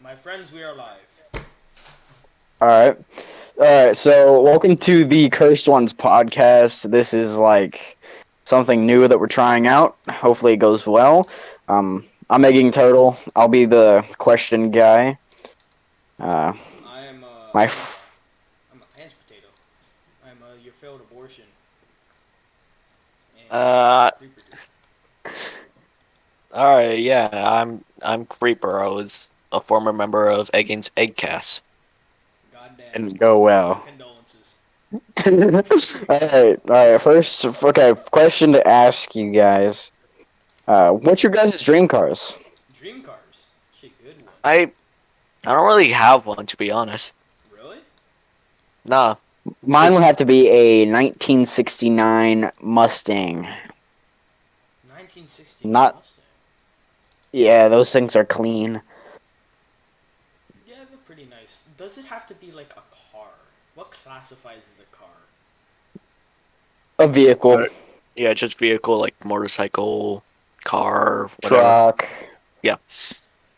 My friends, we are live. Alright. Alright, so welcome to the Cursed Ones podcast. This is like something new that we're trying out. Hopefully it goes well. I'm Egging Turtle. I'll be the question guy. Uh, I am my I'm a pants potato. I'm your failed abortion and Uh, creeper dude. all right, yeah, I'm Creeper. I was a former member of Egging's Eggcast. Goddamn. and go My well. condolences. Alright. First, okay, question to ask you guys. What's your guys' dream cars? Dream cars. Shit, good one. I I don't really have one to be honest. Really? Nah, Mine it's would have to be a 1969 Mustang. 1969 Not, Mustang. yeah, those things are clean. Yeah, they're pretty nice. Does it have to be like a car? What classifies as a car? A vehicle, yeah, just vehicle like motorcycle, car, whatever. truck. Yeah,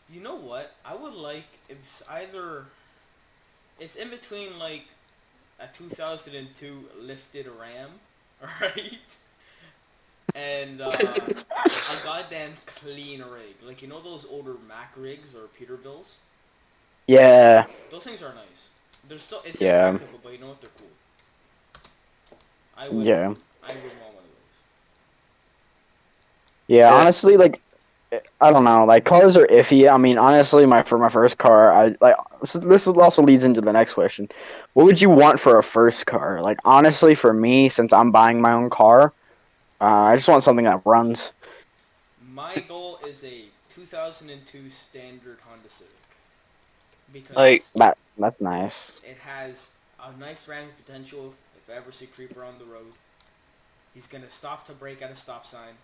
You know what? I would like if it's either it's in between like a 2002 lifted Ram, right? And a goddamn clean rig. Like, you know those older Mac rigs or Peterbilts? Yeah, Those things are nice. It's yeah, impractical, but you know what? They're cool. I would yeah, I would want one of those. yeah. yeah. Honestly, like, I don't know. Like, cars are iffy. I mean, honestly, for my first car, I like. So this also leads into the next question. What would you want for a first car? Like, honestly, for me, since I'm buying my own car, I just want something that runs. My goal is a 2002 standard Honda Civic Like because That's nice. it has a nice ramming potential. If I ever see Creeper on the road, he's gonna stop to brake at a stop sign,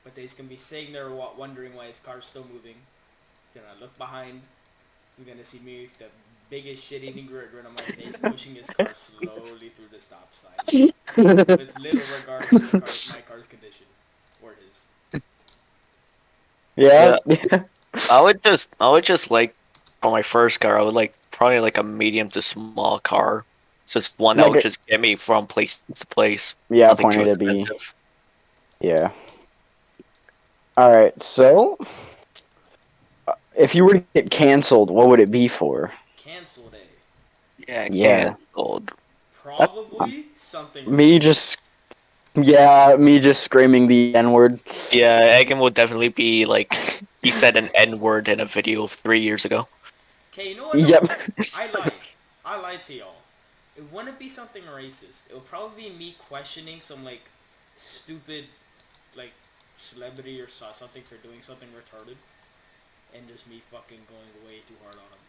but he's gonna be sitting there wondering why his car's still moving. He's gonna look behind. You're gonna see me with the biggest shit-eating grin on my face, pushing his car slowly through the stop sign, with little regard for my car's condition, or his. Yeah. yeah, I would just like for my first car, I would like probably like a medium to small car. Just one that Like, would just get me from place to place. yeah, Nothing point too A to B. expensive. Yeah. All right. So, if you were to get canceled, what would it be for? Cancel day. Yeah, Yeah. canceled. That, Probably something me just, racist. yeah, me just screaming the N word. Yeah, Egan would definitely be like he said an N word in a video 3 years ago. Okay, you know what? No, Yep. I lied. I lied to y'all. It wouldn't be something racist. It would probably be me questioning some like stupid like celebrity or something for doing something retarded, and just me fucking going way too hard on him,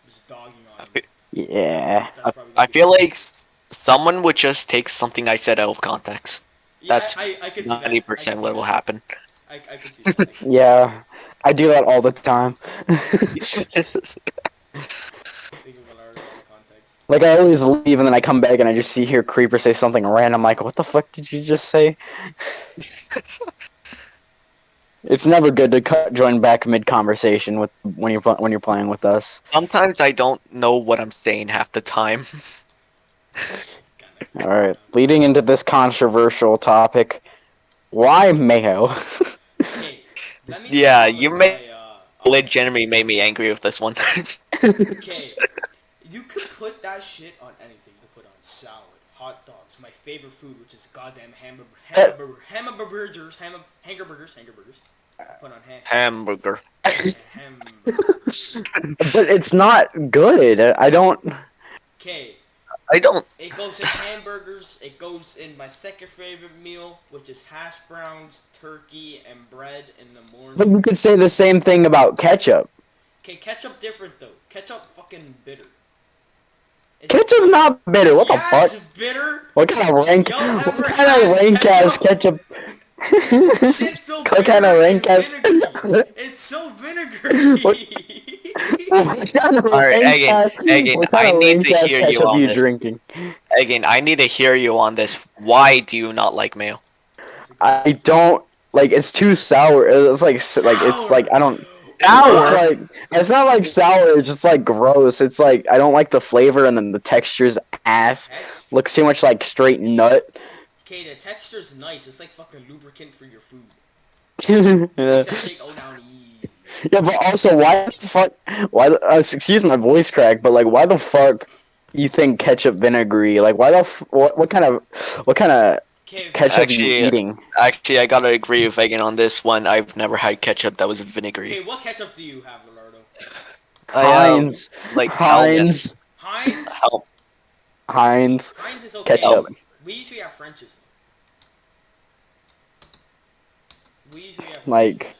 just dogging on I him. fe- Yeah. That's probably I gonna be my feel like answer. someone would just take something I said out of context. Yeah, That's I could see that. I could 90% see what will that. happen. I could see that. I could see that. Yeah. I do that all the time. Think of an article out of context. Like, I always leave and then I come back and I just see here Creeper say something random. Like, what the fuck did you just say? It's never good to join back mid conversation with when you're playing with us. Sometimes I don't know what I'm saying half the time. It's kind of All funny. right, leading into this controversial topic, why mayo? Okay, let me start Yeah, off you with may my legitimately offense. made me angry with this one. Okay, you could put that shit on anything. You could put on salad, hot dogs, my favorite food, which is goddamn hamburgers. I put on Hamburger. hamburgers. But it's not good. I don't. Okay, I don't. it goes in hamburgers. It goes in my second favorite meal, which is hash browns, turkey, and bread in the But morning. you could say the same thing about ketchup. Okay, ketchup different though. Ketchup fucking bitter. It's Ketchup bitter. not bitter. What the Yeah, it's fuck? bitter. What kind of rank? Y'all What ever kind of had rank ass ketchup? ketchup? Shit's so What kind of bitter rank and ass? vinegary. what, It's so vinegary. what kind of All right, rank again, ass? again. What kind I of need rank to ass hear you ketchup are on you this. drinking? Again, I need to hear you on this. Why do you not like mayo? It's a good I one. don't like. It's too sour. It's like it's like Sour. I don't. It's like it's not like sour. It's just like gross. It's like I don't like the flavor, and then the texture's ass. Looks too much like straight nut. Okay, the texture's nice. It's like fucking lubricant for your food. Yeah. Makes that shit go down easy. Yeah, but also, why the fuck? Why? Excuse my voice crack, but like, why the fuck you think ketchup vinegary? Like, why the what kind of Okay, ketchup are you eating? Actually, I gotta agree with Megan on this one. I've never had ketchup that was vinegary. okay, what ketchup do you have, Leonardo? Heinz, like Heinz, Heinz? Help. Heinz, Heinz is okay. ketchup. We usually have French's. We usually have Like,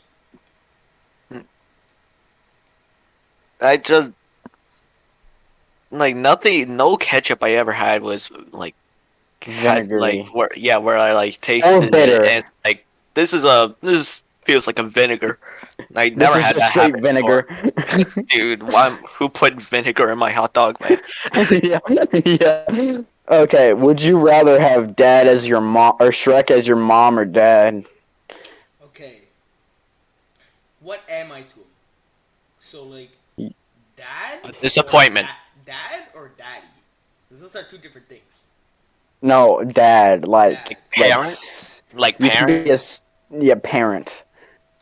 I just like nothing. No ketchup I ever had was like had vinegary like where I like tasted bitter. it and it's like this feels like a vinegar. I This never is had just that straight happen vinegar. before. Dude, who put vinegar in my hot dog, man? Yeah, yeah. Okay, would you rather have dad as your mom or Shrek as your mom or dad? Okay. What am I to him? So like, dad? A disappointment. Dad or daddy? Those are two different things. No, dad. Like Parent? Like you could parent? be yeah, parent.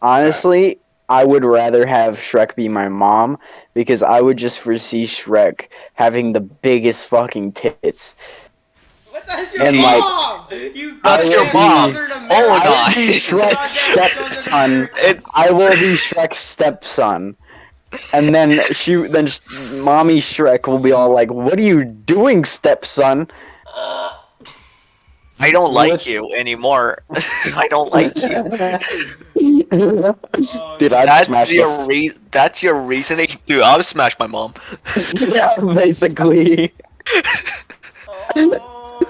Honestly, I would rather have Shrek be my mom because I would just foresee Shrek having the biggest fucking tits. What? That's your And, like, mom! You That's your goddamn mom. Southern Hold American. I would be on. Shrek's Goddamn Southern stepson. American. I will be Shrek's stepson. And then mommy Shrek will be all like, "What are you doing, stepson?" I don't like With- you anymore. I don't like you. Dude, I'd That's smash your that's your reasoning? Dude, I'll smash my mom. Yeah, basically.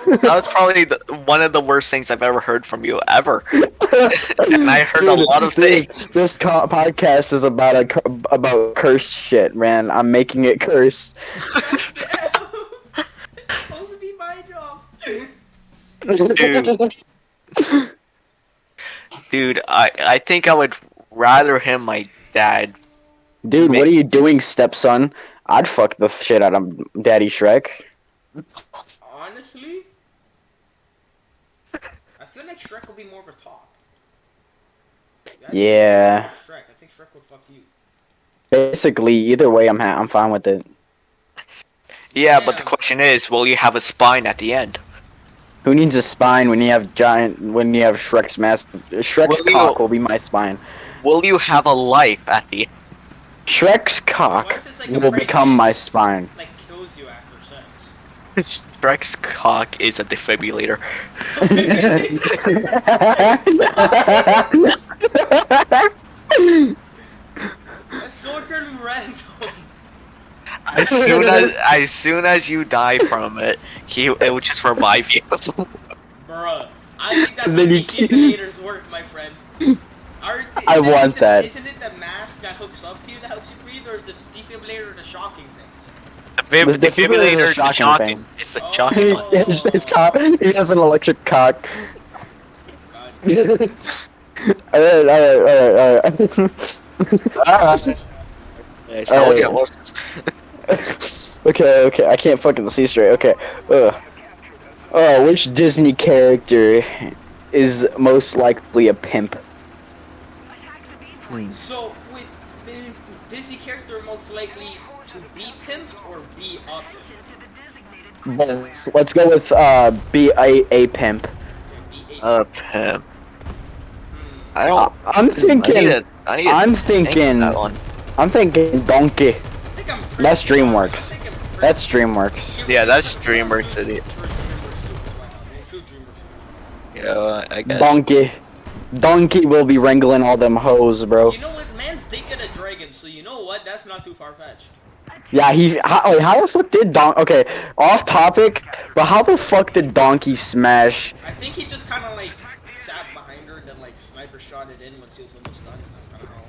That was probably one of the worst things I've ever heard from you, ever. And I heard a lot of things. This podcast is about cursed shit, man. I'm making it cursed. Supposed to be my job. Dude, I think I would rather him my dad. Dude, what are you doing, stepson? I'd fuck the shit out of Daddy Shrek. Honestly, I feel like Shrek will be more of a top. Yeah. Shrek. I think Shrek would fuck you. Basically, either way, I'm fine with it. Yeah, but the question is, will you have a spine at the end? Who needs a spine when you have Shrek's Shrek's cock will be my spine. Will you have a life at the end? Shrek's cock What if it's like a will become my pregnant, spine. like kills you after sex? Shrek's cock is a defibrillator. That's so fucking random. As soon as you die from it, it will just revive you. Bruh, I think that's how Then you defibrillators work, my friend. I want that. Isn't it the mask that hooks up to you that helps you breathe, or is the defibrillator the shocking things? The The defibrillator is a defibrillator is shocking shocking. thing. It's a Oh. shocking one. His cock. He has an electric cock. God. Alright. Yes, I will get lost. Okay, I can't fucking see straight. Okay. Oh, which Disney character is most likely a pimp? So, with Disney character most likely to be pimped or be a pimp? Both. Let's go with be a pimp. Okay, be a Pimp. I don't. I'm thinking. I'm thinking. That one. I'm thinking Donkey. I think I'm pretty That's sure. DreamWorks. I think I'm pretty That's DreamWorks. Yeah, that's DreamWorks, idiot. Yeah, I guess. Donkey will be wrangling all them hoes, bro. You know what? Man's thinking a dragon, so you know what? That's not too far-fetched. Yeah, how the fuck did Okay, off topic, but how the fuck did Donkey smash? I think he just kind of like sat behind her and then like sniper shot it in when she was almost done, and that's kind of how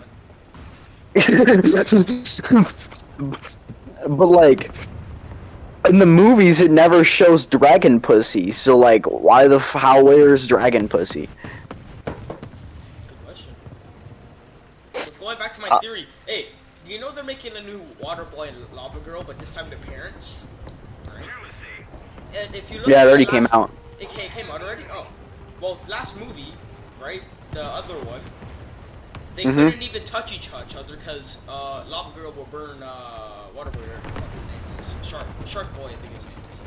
it went. But like, in the movies, it never shows dragon pussy. So like, where's dragon pussy? Good question. But going back to my theory, you know they're making a new Water Boy and Lava Girl, but this time the parents, right? And if you look Yeah, at it the already last, came out. it came out already. Oh, well, last movie, right? The other one, they Mhm. couldn't even touch each other because Lava Girl will burn Water Boy. Whatever the fuck his name is, Shark Boy, I think his name is.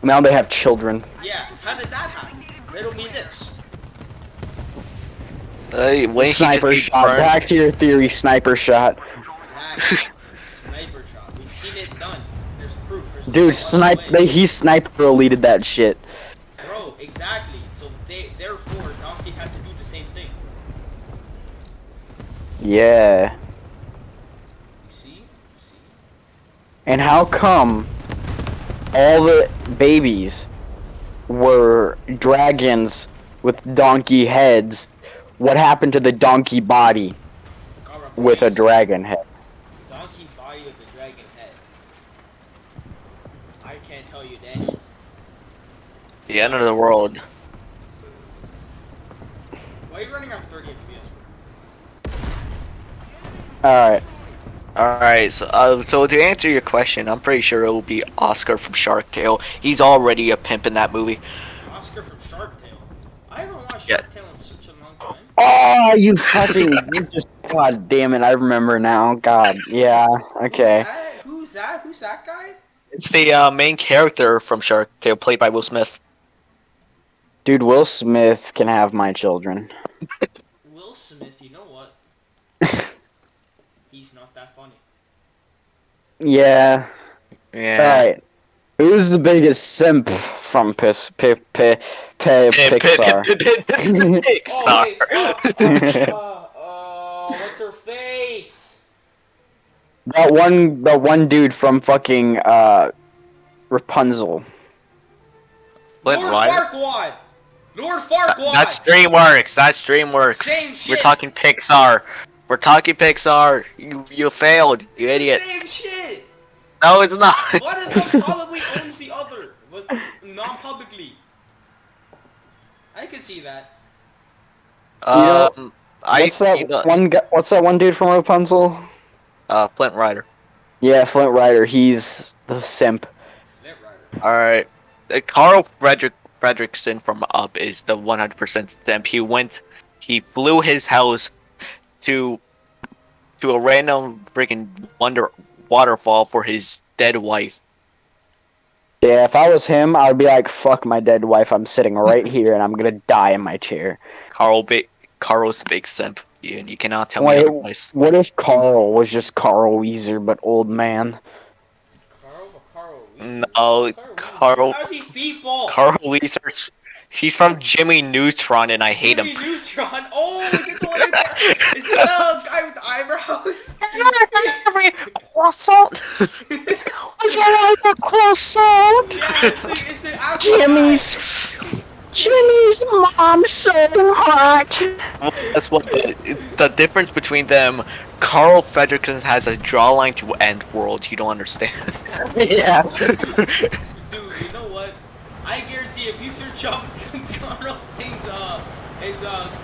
Now they have children. Yeah, how did that happen? Riddle me this. When he just Sniper be shot. burned. Back to your theory, sniper shot. Exactly. Sniper shot. We've seen it done. There's proof. There's Dude, no other way. he sniper deleted that shit. Bro, exactly. So therefore, Donkey had to do the same thing. Yeah. You see? You see? And how come all the babies were dragons with donkey heads? What happened to the donkey body Got with a replaced. dragon head? Donkey body with the dragon head. I can't tell you, Danny. The end of the world. Why are you running on 30 FPS? Alright. Alright, so to answer your question, I'm pretty sure it will be Oscar from Shark Tale. He's already a pimp in that movie. Oscar from Shark Tale. I haven't watched Yeah. Shark Tale in such a long time. Oh, you fucking... you just... God damn it, I remember now. God, yeah, okay. Who's that? Who's that guy? It's the main character from Shark Tale, played by Will Smith. Dude, Will Smith can have my children. Will Smith, you know what? He's not that funny. Yeah. Yeah. Alright. Who's the biggest simp from Pixar? Oh wait, what's her face? The one dude from fucking Rapunzel. Flint Lord Rider? Farquaad. Lord Farquaad. That's DreamWorks. That's DreamWorks. Same We're shit. talking Pixar. We're talking Pixar. You failed. You idiot. Same shit. No, it's not. One of them probably owns the other, but non-publicly. I could see that. What's that one dude from Rapunzel? Flint Rider. Yeah, Flint Rider. He's the simp. Flint Rider. All right. Carl Fredrickson from Up is the 100% simp. He flew his house to a random freaking waterfall for his dead wife. Yeah, if I was him, I'd be like, "Fuck my dead wife. I'm sitting right here, and I'm gonna die in my chair." Carl's a big simp. And you cannot tell me Wait, otherwise. what if Carl was just Carl Weezer but old man? Carl. No, Carl. How are these people? Carl Weezer. He's from Jimmy Neutron, and I hate Jimmy him. Neutron. Oh, is it the one? Is it the guy with the eyebrows? Croissant. Would you like a croissant? Yeah, it's the afro Jimmy's mom's so hot. That's what the difference between them. Carl Fredrickson has a jawline to end world. You don't understand. Yeah. Dude, you know what? I guarantee if you search up Carl sings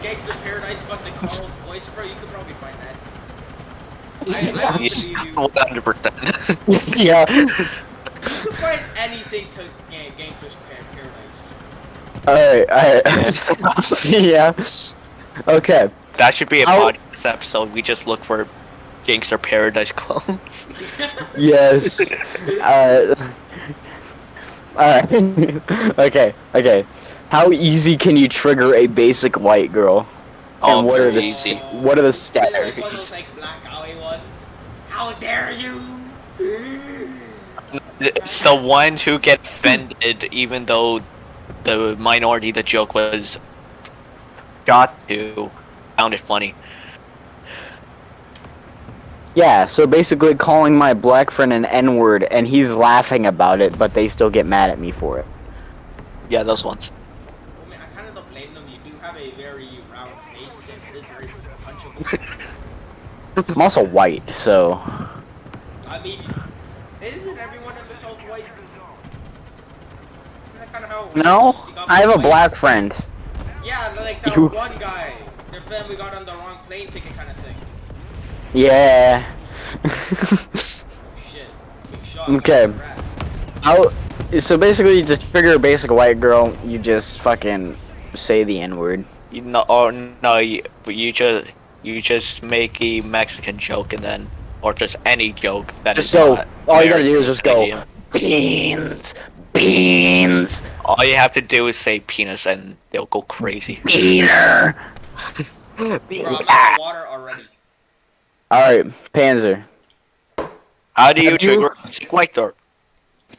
Gangster Paradise but the Carl's voice, bro, you could probably find that. I don't believe you. 100%. Yeah. You could find anything to Gangster's Paradise. Alright. Yeah. Okay. That should be a podcast episode. We just look for Gangster Paradise clones. Yes. Alright. Okay. How easy can you trigger a basic white girl? Oh, And what are the easy. what are the Is it like one of stats? those like black alley ones? How dare you! It's the ones who get offended, even though the minority the joke was got to found it funny. Yeah, so basically calling my black friend an N-word and he's laughing about it, but they still get mad at me for it. Yeah, those ones. I mean, I kind of don't blame them. You do have a very round face, and it is very punchable. I'm also white, so... I mean, isn't everyone in the South white? Isn't that kind of how it works? No, You got I have a white- black friend. Yeah, like that You- one guy. Their family got on the wrong plane ticket kind of thing. Yeah. Shit. Big shot. Okay. Rat. How? So basically, to trigger a basic white girl, you just fucking say the N word. You know, or no, you just make a Mexican joke and then, or just any joke that Just is go. not All you gotta do is American just go. idiom. Beans, beans, All you have to do is say penis and they'll go crazy. beaner. Bro, I'm out of water already. All right, Panzer. How do you Have you- trigger a basic white girl?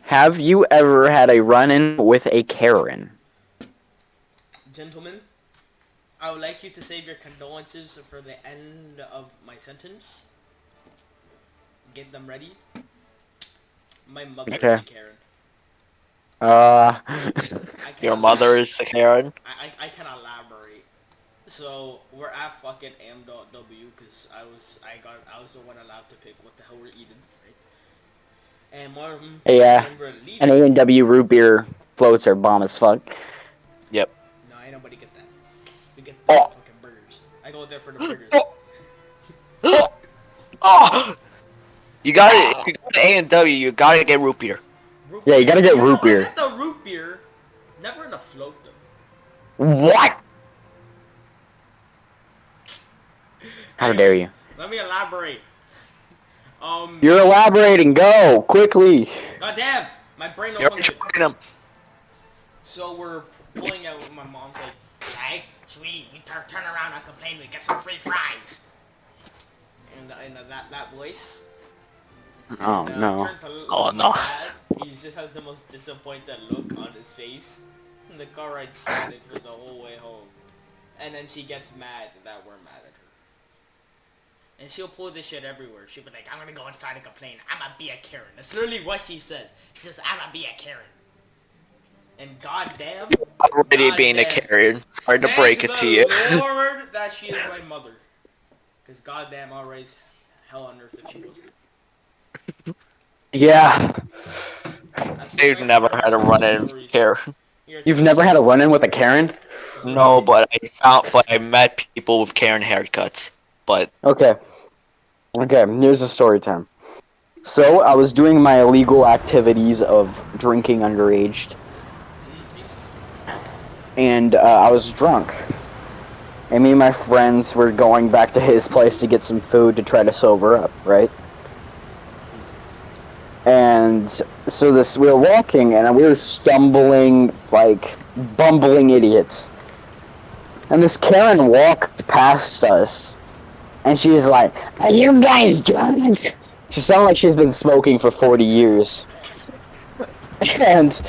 Have you ever had a run-in with a Karen? Gentlemen, I would like you to save your condolences for the end of my sentence. Get them ready. My mother Okay. is a Karen. Uh. I Your cannot mother elab- is the Karen. I can elaborate. So we're at fucking M.W. because I was the one allowed to pick what the hell we're eating, right? And one of them, Yeah. when we're leaving, And A&W root beer floats are bomb as fuck. Yep. no, ain't nobody get that. We get Oh. fucking burgers. I go there for the burgers. Oh! You gotta, if you go to A&W, you gotta get root beer. Root Yeah, you gotta get root I beer. get the root beer, never in a float though. What? How dare you? Let me elaborate. You're elaborating. Go quickly. Goddamn, my brain no You're function. joking them. So we're pulling out. My mom's like, "Hey, sweet, you turn around and complain. We get some free fries." And that voice. Oh no. Turn to look Oh, at no. my dad. He just has the most disappointed look on his face. And the car ride started for the whole way home. And then she gets mad that we're mad at her. And she'll pull this shit everywhere. She'll be like, "I'm gonna go inside and complain. I'ma be a Karen." That's literally what she says. She says, "I'ma be a Karen." And goddamn, Already being a goddamn. Karen. Sorry to break it to you. Thank the Lord that she is my mother. Because goddamn, I'll raise hell on earth if she goes. Yeah. I've never had a run-in with Karen. You've never had a run-in with a Karen? No, but I met people with Karen haircuts. But Okay. Okay, here's the story time. So, I was doing my illegal activities of drinking underage, and I was drunk. And me and my friends were going back to his place to get some food to try to sober up, right? And so we were walking, and we were stumbling like bumbling idiots. And this Karen walked past us. And she's like, "Are you guys drunk?" She sounded like she's been smoking for 40 years. And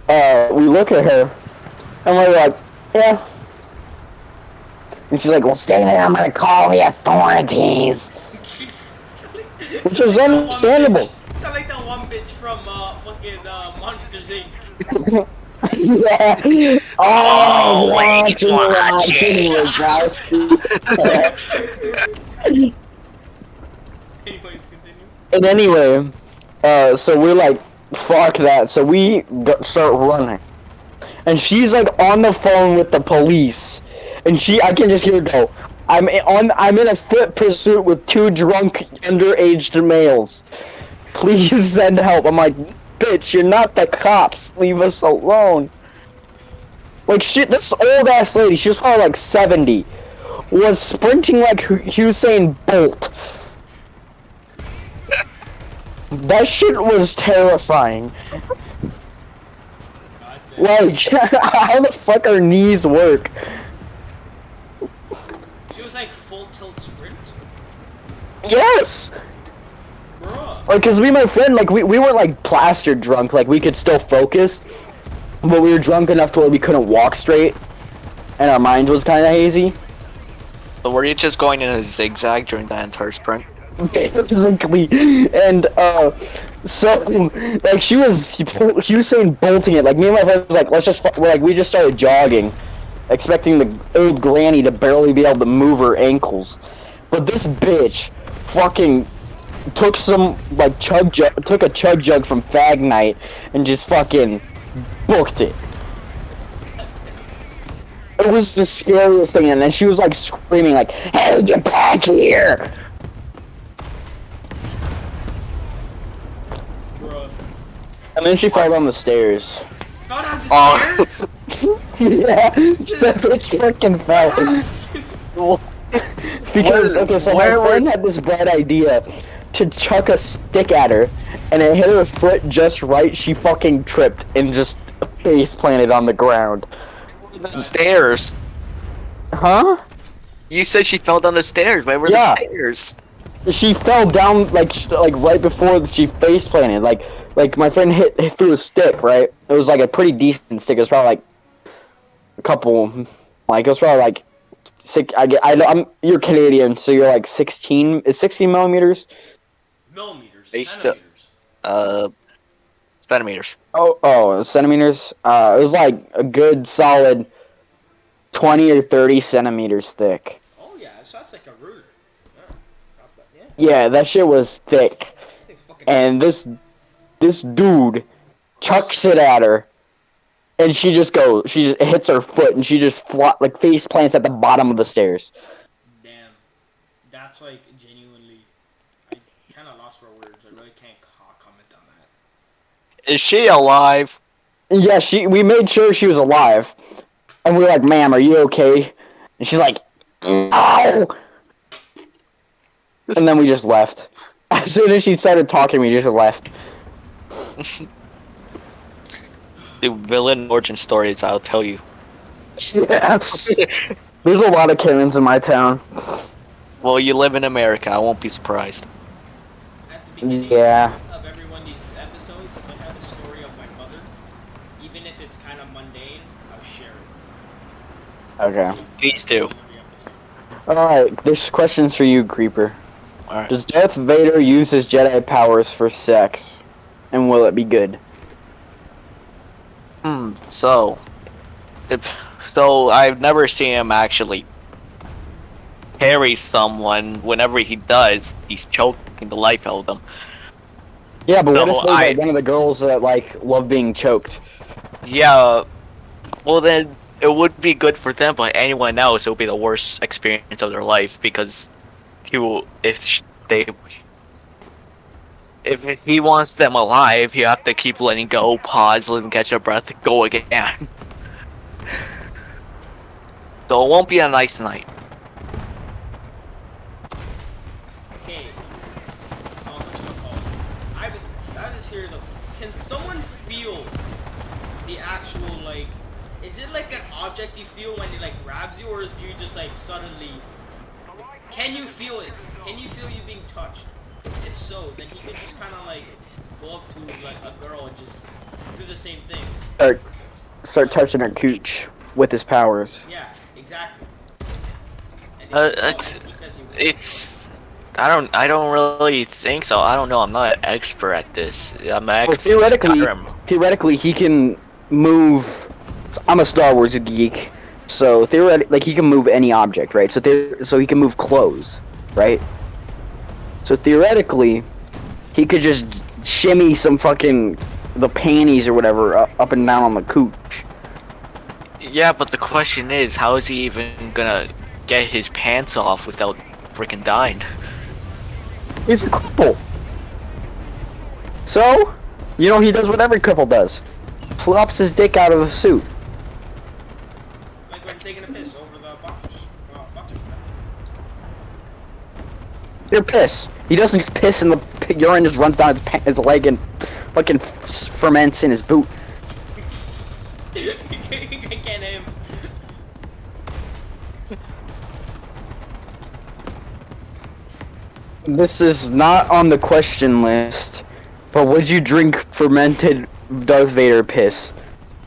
we look at her, and we're like, "Yeah." And she's like, "Well, stay there. I'm gonna call the authorities." Which is understandable. Sound like that one bitch from fucking Monsters Inc. Yeah. Oh, Always wait, watching Wazowski. Anyways, continue. And anyway, so we're like, fuck that. So we start running. And she's like on the phone with the police. And I can just hear her go, I'm in a foot pursuit with 2 drunk underage males. Please send help. I'm like, bitch, you're not the cops. Leave us alone. Like, shit, this old ass lady, she was probably like 70, was sprinting like Usain Bolt. That shit was terrifying. Like, how the fuck our knees work? She was like full tilt sprint. Yes! Bruh. Like, cause me and my friend, like, we weren't like plastered drunk, like we could still focus, but we were drunk enough to where we couldn't walk straight, and our mind was kind of hazy. So were you just going in a zigzag during that entire sprint? Basically, and so like she was saying bolting it. Like me and my friend was like, we just started jogging, expecting the old granny to barely be able to move her ankles, but this bitch fucking took took a chug jug from Fag Night and just fucking booked it. It was the scariest thing, and then she was like screaming like, "Hey, get back here!" And then she fell down the stairs. Fell down the Oh. stairs? Yeah, that bitch freaking What fell. happened? Because, okay, so my friend had this bright idea to chuck a stick at her, and it hit her foot just right. She fucking tripped and just face planted on the ground. The stairs. Huh? You said she fell down the stairs. Where were Yeah. the stairs? She fell down like right before she face planted. Like my friend hit through a stick, right? It was like a pretty decent stick. It was probably like a couple, like it was probably like six. I'm you're Canadian, so you're like 16. Is 16 millimeters? Millimeters. They still- Centimeters. Centimeters. Oh, centimeters. It was like a good solid 20 or 30 centimeters thick. Oh yeah, so that's like a ruler. Yeah. Yeah. Yeah, that shit was thick. They fucking And this dude chucks it at her, and she just hits her foot, and she just like face plants at the bottom of the stairs. damn. That's like genuinely. I kind of lost for words. I really can't comment on that. Is she alive? And yeah, we made sure she was alive, and we were like, "Ma'am, are you okay?" And she's like, "No." And then we just left. As soon as she started talking, we just left. The villain origin stories, I'll tell you. Yeah. There's a lot of Karens in my town. Well, you live in America. I won't be surprised. At the beginning Yeah. of every one of these episodes, if I have a story of my mother, even if it's kind of mundane, I'll share it. Okay. Please do. Every episode. Alright, this question's for you, Creeper. Alright. Does Darth Vader use his Jedi powers for sex? And will it be good? So I've never seen him actually carry someone. Whenever he does, he's choking the life out of them. Yeah, but what So if they're like one of the girls that like love being choked? Yeah. Well, then it would be good for them, but anyone else, it would be the worst experience of their life because if he wants them alive, you have to keep letting go, pause, let them catch their breath, go again. So it won't be a nice night. Okay. I was here though. Can someone feel the actual like? Is it like an object you feel when it like grabs you, or is you just like suddenly? Can you feel it? Can you feel you being touched? Because if so, then he could just kind of like go up to like a girl and just do the same thing. Start touching her cooch with his powers. Yeah, exactly. And I don't really think so. I don't know. I'm not an expert at this. I'm an Well, expert at Skyrim. theoretically, he can move. I'm a Star Wars geek, so theoretically, like he can move any object, right? So he can move clothes, right? So theoretically, he could just shimmy some the panties or whatever up and down on the cooch. Yeah, but the question is, how is he even gonna get his pants off without freaking dying? He's a cripple. So, he does what every cripple does. Flops his dick out of the suit. like when taking a piss over the boxers. You're piss. He doesn't just piss and the urine just runs down his leg and fucking ferments in his boot. I can't aim. This is not on the question list, but would you drink fermented Darth Vader piss?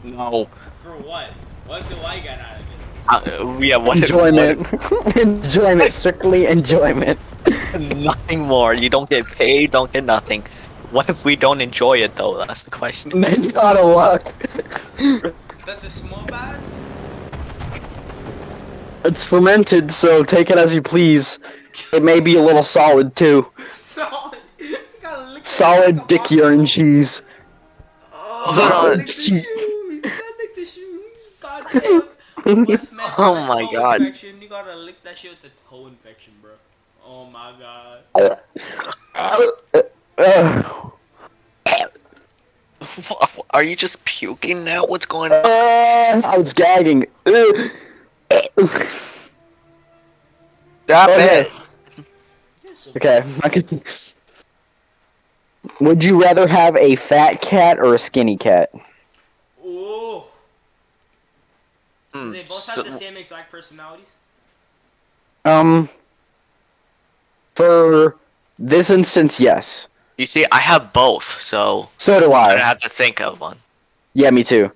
No. For what? What do I get out of it? Yeah, what? Enjoyment. Enjoyment. Strictly enjoyment. Nothing more. You don't get paid, don't get nothing. What if we don't enjoy it though? That's the question. Then you're out of luck. That's a small bag? It's fermented, so take it as you please. It may be a little solid too. Solid. You gotta lick that Solid like a dick boxer. urine cheese. Oh, Solid lick the cheese. shoes. You gotta lick the shoes. Goddamn. What if man's Oh got a my toe God. infection? You gotta lick that shit with the toe infection, bro. Oh my god. Are you just puking now? What's going on? I was gagging. Stop Okay. it! Yeah, so Okay. Would you rather have a fat cat or a skinny cat? Ooh. Do Hmm. they both have the same exact personalities? Um, for this instance, yes. You see, I have both, so So do I I. have to think of one. Yeah, me too.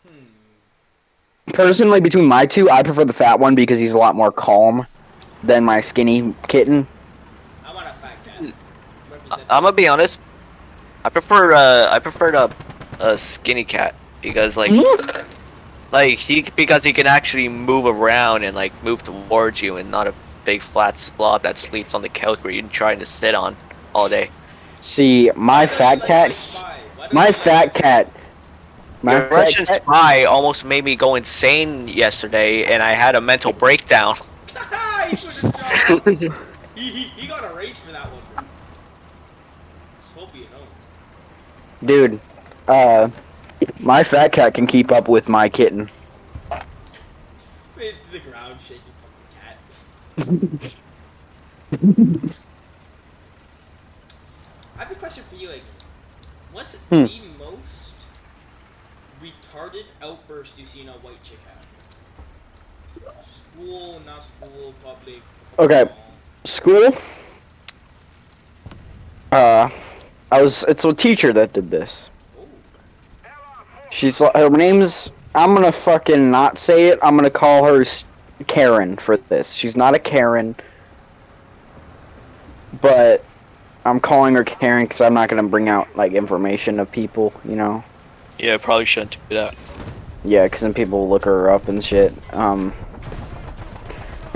Hmm. Personally, between my two, I prefer the fat one because he's a lot more calm than my skinny kitten. I want a fat cat. Represent I'm me. gonna be honest. I prefer a skinny cat because because he can actually move around and like move towards you and not a big flat slob that sleeps on the couch where you're trying to sit on all day. See, Why don't you like my spy? Why don't my you like my fat spy? cat, my Your fat Russian cat. spy almost made me go insane yesterday, and I had a mental breakdown. He put his jaw up. He got a raise for that one. Just hope you know. Dude, uh, my fat cat can keep up with my kitten. It's the ground shaking fucking cat. I have a question for you, like, what's Hmm. the most retarded outburst you've seen a white chick have? School, not school, public. Okay, Mall. school. Uh, It's a teacher that did this. Oh, Her name's. I'm gonna fucking not say it. I'm gonna call her Karen for this. She's not a Karen, but I'm calling her Karen because I'm not gonna bring out like information of people, you know. Yeah, I probably shouldn't do that. Yeah, because then people will look her up and shit. Her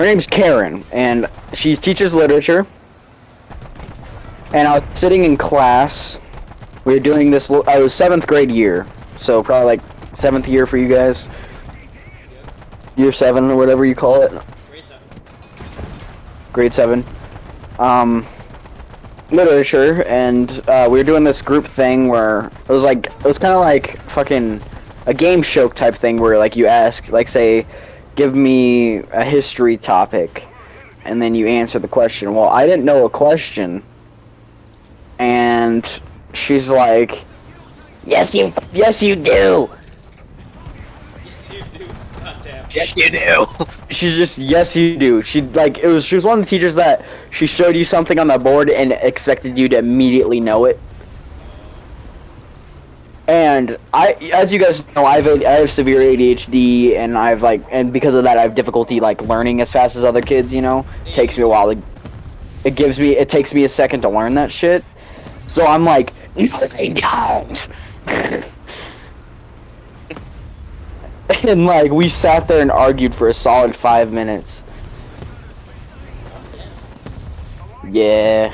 name's Karen, and she teaches literature. And I was sitting in class. We were doing this. I was 7th grade year, so probably like 7th year for you guys. yeah. Year 7 or whatever you call it. Grade 7. Grade 7. Literature, and we were doing this group thing where it was kind of like fucking a game show type thing where like you ask, like say, give me a history topic, and then you answer the question. Well, I didn't know a question, and she's like, yes you do. Yes, you do. Goddamn. Yes, you do. She's just, yes you do. She was one of the teachers that she showed you something on the board and expected you to immediately know it. And as you guys know, I have severe ADHD, and and because of that, I have difficulty like learning as fast as other kids. You know, takes me a while. It takes me a second to learn that shit. So I'm like, no, they don't. And like we sat there and argued for a solid 5 minutes. Yeah.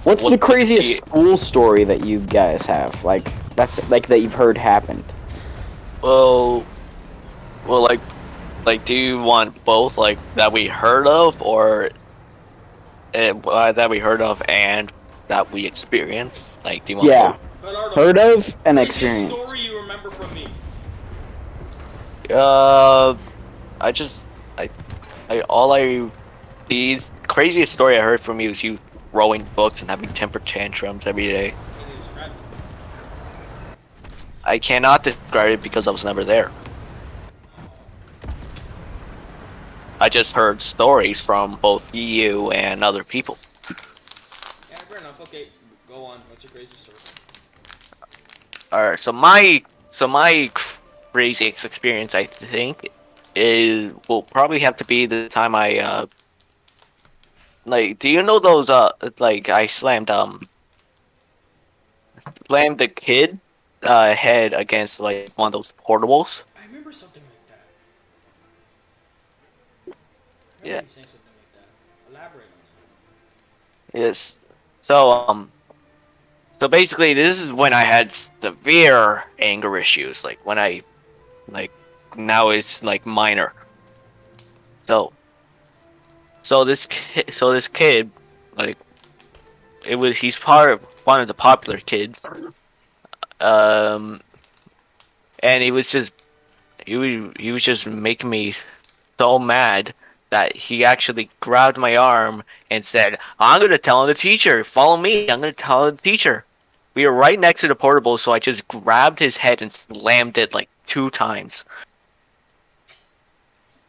What's What the would craziest be- school story that you guys have? Like that you've heard happened? Well, like, do you want both, like that we heard of, or that we heard of and that we experienced? Like, do you want Yeah. both? Bernardo, Heard of and craziest experienced. story you remember from me. Uh, I just, I all I the craziest story I heard from you is you throwing books and having temper tantrums every day. Can you describe it? I cannot describe it because I was never there. I just heard stories from both you and other people. Yeah, fair enough. Okay, go on. What's your craziest story? Alright, so my craziest experience, I think, will probably have to be the time I like. Do you know those like I slammed the kid head against like one of those portables? I remember something like that. I Yeah. remember you saying something like that. Elaborate on Yes. So so basically, this is when I had severe anger issues. Like when I like now it's like minor. So so this kid like he's part of one of the popular kids. Um, and he was just making me so mad that he actually grabbed my arm and said, "I'm gonna tell the teacher. Follow me. I'm gonna tell the teacher." We were right next to the portable, so I just grabbed his head and slammed it like 2 times.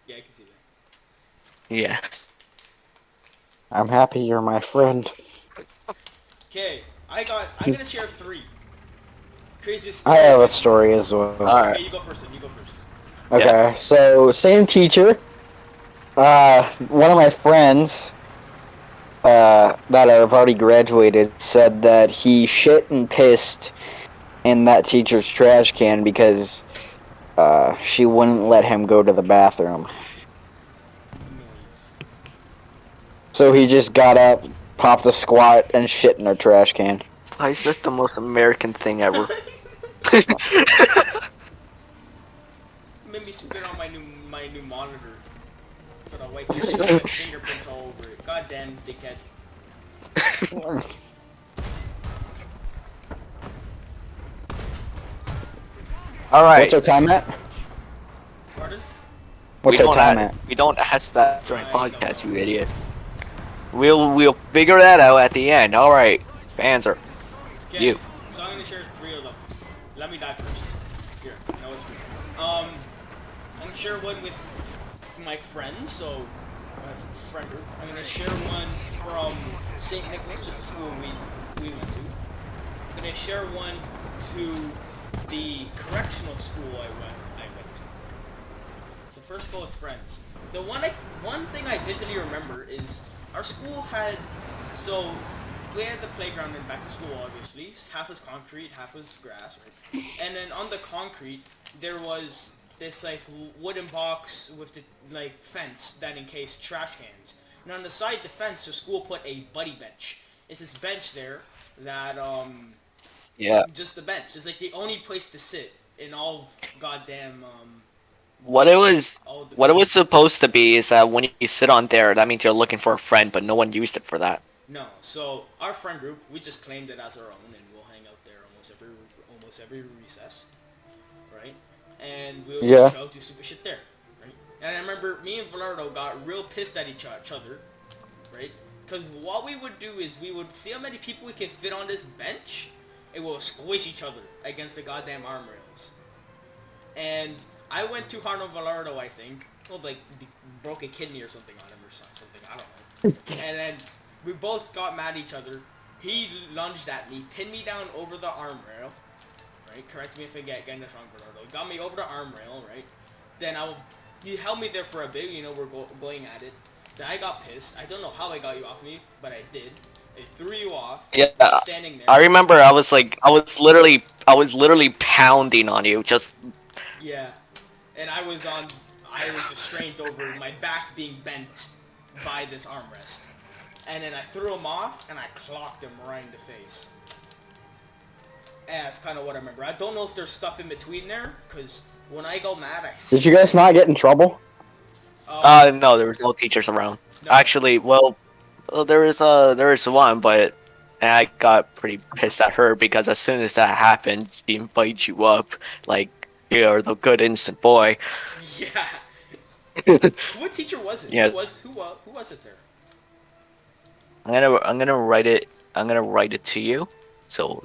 Yeah, I can see that. Yeah. I'm happy you're my friend. Okay, I'm gonna share 3. Craziest I story have a with. story as well. All Okay, right. you go first. Then you go first. Yeah. Okay, so same teacher. One of my friends, that have already graduated said that he shit and pissed in that teacher's trash can because she wouldn't let him go to the bathroom. Nice. So he just got up, popped a squat, and shit in her trash can. Why is that the most American thing ever? Made me spit on my new monitor. Put a white cushion and put fingerprints all over it. God damn, dickhead. All right. What's our time at? Pardon? What's our time at? We don't ask that during I don't podcast, know. you idiot. We'll figure that out at the end. All right, Panzer, Okay, you. so I'm gonna share 3 of them. Let me die first. Here, no, it's me. I'm gonna share one with my friends, so friend group. I'm gonna share one from St. Nicholas, just a school we went to. I'm gonna share one to the correctional school I went to. So first go with friends. One thing I vividly remember is our school had, so we had the playground and back to school obviously. Half was concrete, half was grass, right? And then on the concrete there was this like wooden box with the like fence that encased trash cans. And on the side of the fence the school put a buddy bench. It's this bench there that Yeah. just the bench. It's like the only place to sit in all of goddamn What it was, all the what it was fields. supposed to be is that when you sit on there, that means you're looking for a friend, but no one used it for that. No, so our friend group, we just claimed it as our own, and we'll hang out there almost every recess, right? And we'll just Yeah. chill, do stupid shit there, right? And I remember me and Velardo got real pissed at each other, right? Because what we would do is we would see how many people we can fit on this bench, and we'll squish each other against the goddamn arm rails. And I went too hard on Velardo, I think. Well, like, broke a kidney or something on him or something, I don't know. And then we both got mad at each other. He lunged at me, pinned me down over the arm rail, right? Correct me if I get getting this wrong, Bernardo. He got me over the arm rail, right? Then he held me there for a bit, we're going at it. Then I got pissed. I don't know how I got you off me, but I did. I threw you off. Yeah, You're standing there. I remember. I was literally pounding on you. Just Yeah. And I was restrained over my back being bent by this armrest. And then I threw him off, and I clocked him right in the face. And that's kind of what I remember. I don't know if there's stuff in between there, because when I go mad, I see... Did you guys not get in trouble? no, there was no teachers around. No. Actually, well, there is one, but I got pretty pissed at her because as soon as that happened, she invited you up, like you're the good innocent boy. Yeah. What teacher was it? Yes. Who was it there? I'm gonna write it. I'm gonna write it to you. So,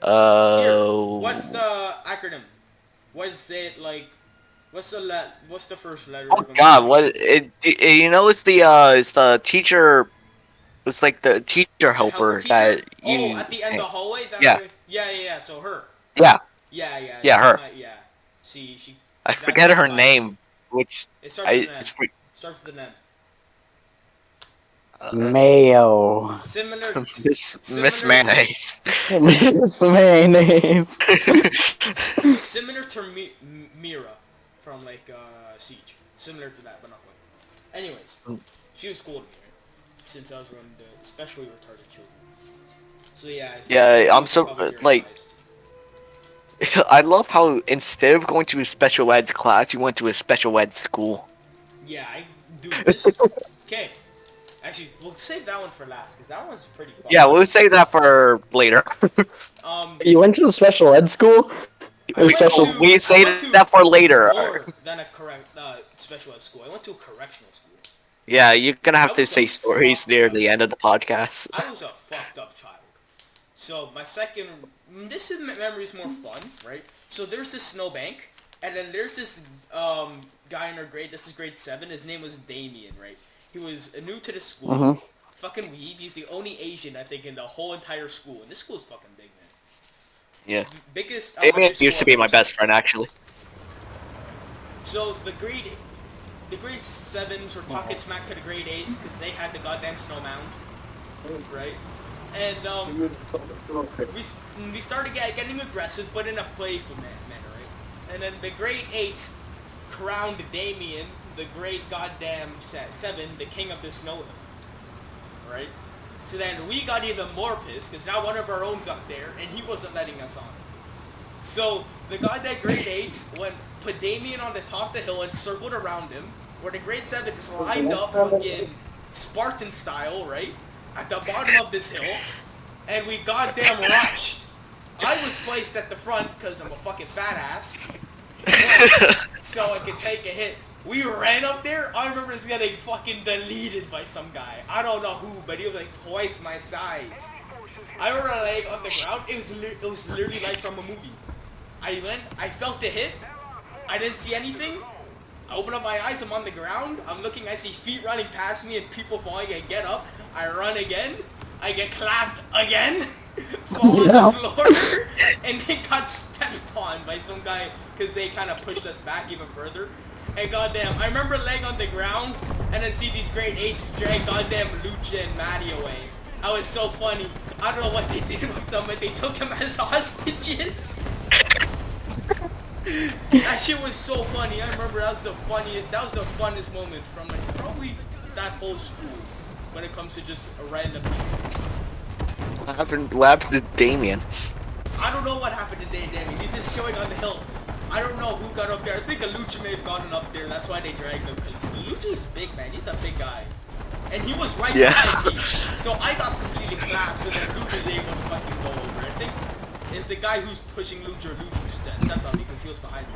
Here. What's the acronym? What's it like? What's the first letter? oh God, what you know? It's the teacher. It's like the teacher The helper helper teacher? that Oh, you. at the end of the hallway? Yeah. Yeah. So her. Yeah, Yeah. yeah, her. Yeah. She. I That forget her traumatized me. name, which It starts with an M. it's Starts with an M. Mayo. Similar. Miss Similar. Mayonnaise. It's mayonnaise. Similar to Mira from like Siege. Similar to that, but not quite. Anyways, she was cool to me, right? Since I was one of the especially retarded children. So yeah. Yeah, I'm so probably like. realized. I love how instead of going to a special ed class, you went to a special ed school. Yeah, I do this. Okay. Actually, we'll save that one for last because that one's pretty fun. Yeah, we'll save that for later. You went to a special ed school? I went Special. to We I save went to that for later. more than a correct special ed school. I went to a correctional school. Yeah, you're gonna I have to was a say stories fucked near up. the end of the podcast. I was a fucked up child. So my second, this is memory's more fun, right? So there's this snowbank, and then there's this guy in our grade. This is grade 7. His name was Damien, right? He was new to the school. Mhm. Fucking weeb. He's the only Asian I think in the whole entire school, and this school's fucking big, man. Yeah. Biggest Damien elementary school used to I've be ever my best seen. friend, actually. So the grade 7s were talking smack to the grade 8s because they had the goddamn snow mound, right? And we started getting aggressive, but in a playful manner, right? And then the grade 8s crowned Damien, the grade goddamn 7, the king of the snow hill, right? So then we got even more pissed because now one of our own's up there and he wasn't letting us on. So the goddamn grade 8s put Damien on the top of the hill and circled around him, where the grade 7s lined up fucking Spartan style, right? At the bottom of this hill, and we goddamn rushed. I was placed at the front because I'm a fucking fat ass, so I could take a hit. We ran up there. I remember just getting fucking deleted by some guy. I don't know who, but he was like twice my size. I remember laying on the ground. It was literally like from a movie. I felt a hit. I didn't see anything. I open up my eyes, I'm on the ground, I'm looking, I see feet running past me and people falling, I get up, I run again, I get clapped again, fall on the floor, and then got stepped on by some guy, because they kind of pushed us back even further. And goddamn, I remember laying on the ground, and then see these grade 8s drag goddamn Lucha and Maddie away. That was so funny. I don't know what they did with them, but they took them as hostages. That shit was so funny. I remember that was the funnest moment from like probably that whole school when it comes to just a random people. What happened to Damien? I don't know what happened to Damien. He's just showing on the hill. I don't know who got up there. I think a Lucha may have gotten up there. That's why they dragged him, because Lucha's big, man. He's a big guy. And he was right behind me. So I got completely collapsed, so then Lucha's able to fucking go over. I think it's the guy who's pushing Lucha who stepped on me because he was behind me.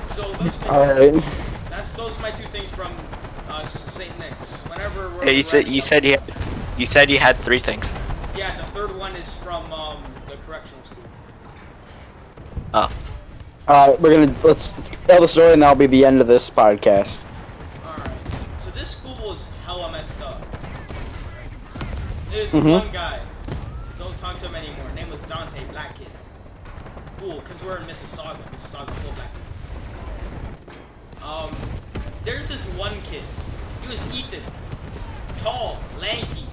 So those are my 2 things from St. Nick's. Whenever we're Yeah, you said you had 3 things. Yeah, the third one is from the correctional school. Oh. Let's tell the story and that'll be the end of this podcast. Alright. So this school was hella messed up. There's one guy. Don't talk to him anymore. Name was Dante, black kid. Cool, because we're in Mississauga. Mississauga full black people. There's this one kid. He was Ethan. Tall, lanky,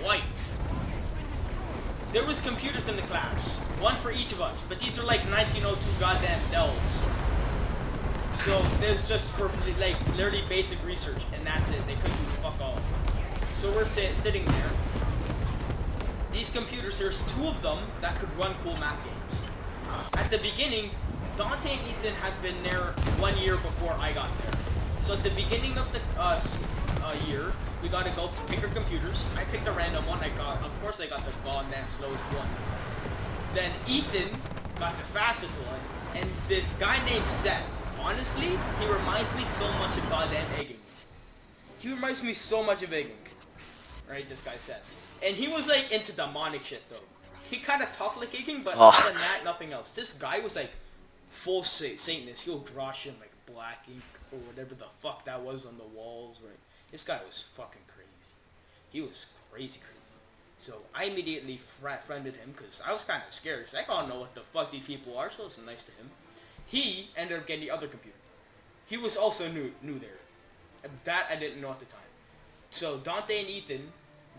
white. There was computers in the class. One for each of us. But these are like 1902 goddamn Dells. So there's just for like literally basic research, and that's it. They couldn't do fuck all. So we're sitting there. These computers, there's 2 of them that could run cool math games. At the beginning, Dante and Ethan had been there 1 year before I got there. So at the beginning of the year, we got to go pick our computers. I picked a random one. Of course I got the goddamn slowest one. Then Ethan got the fastest one, and this guy named Seth. Honestly, he reminds me so much of goddamn Egging. He reminds me so much of Egging. Right, this guy Seth. And he was like into demonic shit though. He kind of talked like Egging, but other than that, nothing else. This guy was like full Satanist. He'll draw shit like black ink or whatever the fuck that was on the walls. Right, this guy was fucking crazy. He was crazy. So I immediately friended him because I was kind of scared. Cause I don't know what the fuck these people are, so I was nice to him. He ended up getting the other computer. He was also new there. That I didn't know at the time. So Dante and Ethan,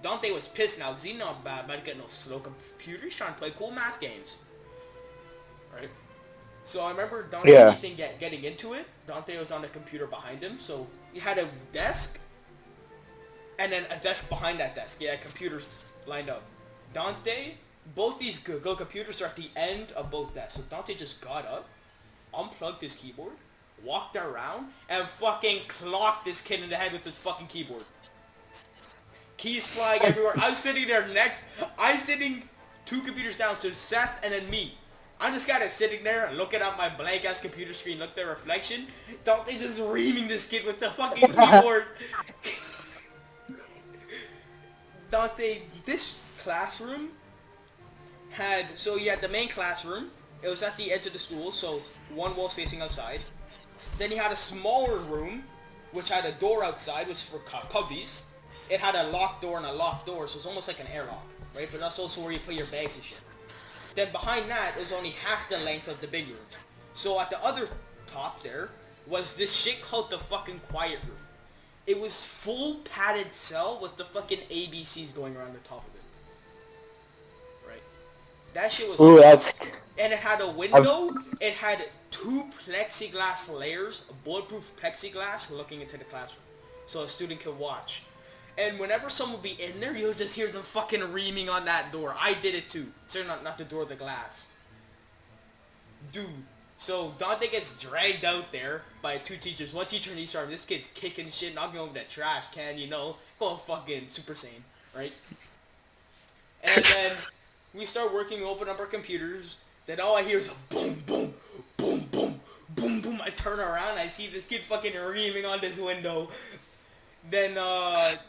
Dante was pissed now because he not about to get no slow computer. He's trying to play cool math games. Right? So I remember Dante and Ethan getting into it. Dante was on the computer behind him. So he had a desk and then a desk behind that desk. Yeah, computers lined up. Dante, both these Go computers are at the end of both desks. So Dante just got up, unplugged his keyboard, walked around, and fucking clocked this kid in the head with his fucking keyboard. Keys flying everywhere. I'm sitting there next. I'm sitting 2 computers down, so Seth and then me. I'm just kind of sitting there looking at my blank ass computer screen, look at the reflection. Dante just reaming this kid with the fucking keyboard. Dante, this classroom had, so you had the main classroom. It was at the edge of the school, so one wall's facing outside. Then you had a smaller room, which had a door outside, which was for cubbies. It had a locked door and a locked door, so it's almost like an airlock, right? But that's also where you put your bags and shit. Then behind that is only half the length of the big room. So at the other top there was this shit called the fucking quiet room. It was full padded cell with the fucking ABCs going around the top of it. Right? That shit was Ooh, that's... And it had a window. It had 2 plexiglass layers, bulletproof plexiglass looking into the classroom. So a student could watch. And whenever someone would be in there, you'll just hear them fucking reaming on that door. I did it too. Sorry, not the door, the glass. Dude. So Dante gets dragged out there by 2 teachers. One teacher in East Arm. This kid's kicking shit, knocking over the trash can, you know. Going fucking Super Saiyan, right? And then we start working, we open up our computers. Then all I hear is a boom, boom, boom, boom, boom, boom. I turn around, I see this kid fucking reaming on this window. Then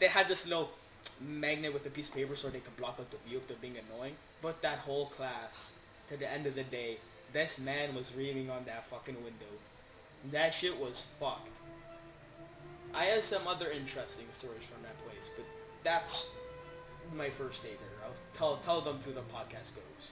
they had this little magnet with a piece of paper so they could block out the view if they're being annoying. But that whole class, to the end of the day, this man was reaming on that fucking window. That shit was fucked. I have some other interesting stories from that place, but that's my first day there. I'll tell them through the podcast goes.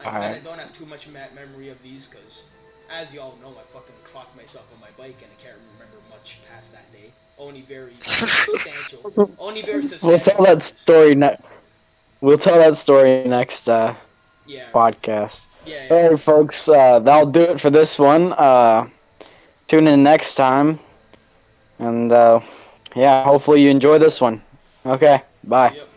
I don't have too much memory of these because, as y'all know, I fucking clocked myself on my bike and I can't remember much past that day. Only very substantial. We'll tell that story We'll tell that story next podcast. Yeah. Alright, folks, that'll do it for this one. Tune in next time. And, yeah, hopefully you enjoy this one. Okay, bye. Yep.